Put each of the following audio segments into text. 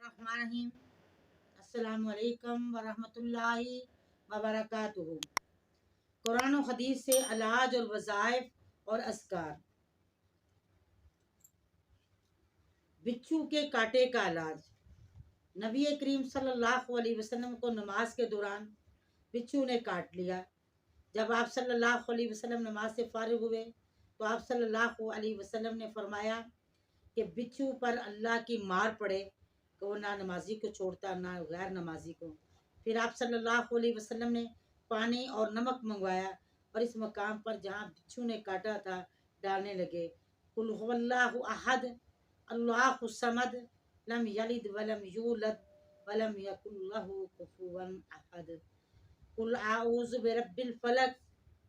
الرحمن الرحیم۔ السلام علیکم ورحمۃ اللہ وبرکاتہ۔ قرآن و حدیث سے علاج اور وظائف اور اذکار۔ بچھو کے کاٹے کا علاج۔ نبی کریم صلی اللہ علیہ وسلم کو نماز کے دوران بچھو نے کاٹ لیا۔ جب آپ صلی اللہ علیہ وسلم نماز سے فارغ ہوئے تو آپ صلی اللہ علیہ وسلم نے فرمایا کہ بچھو پر اللہ کی مار پڑے کہ وہ نہ نمازی کو چھوڑتا نہ غیر نمازی کو۔ پھر آپ صلی اللہ علیہ وسلم نے پانی اور نمک منگوایا اور اس مقام پر جہاں بچھو نے کاٹا تھا ڈالنے لگے۔ قل هو اللہ احد اللہ الصمد لم یلد ولم یولد ولم یکن له کفوا احد۔ قل اعوذ برب الفلق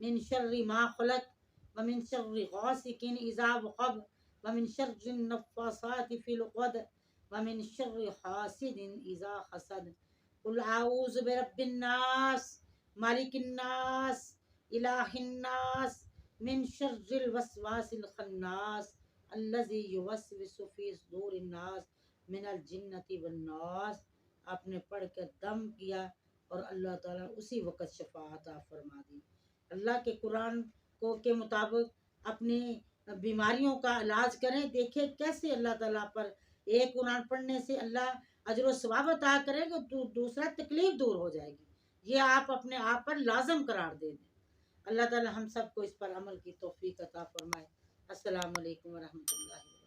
من شر ما خلق ومن شر غاسق اذا وقب ومن شر النفاثات في العقد ومن شر حاسد اذا حسد۔ قل اعوذ برب الناس مالک الناس الہ الناس من شر الوسواس الخناس الذي يوسوس في صدور الناس من الجنۃ والناس۔ آپ نے پڑھ کر دم کیا اور اللہ تعالیٰ اسی وقت شفا عطا فرما دی۔ اللہ کے قرآن کے مطابق اپنی بیماریوں کا علاج کریں۔ دیکھیں کیسے اللہ تعالیٰ پر ایک قرآن پڑھنے سے اللہ اجر و ثواب عطا کرے گا، دوسرا تکلیف دور ہو جائے گی۔ یہ آپ اپنے آپ پر لازم قرار دے دیں۔ اللہ تعالیٰ ہم سب کو اس پر عمل کی توفیق عطا فرمائے۔ السلام علیکم ورحمۃ اللہ۔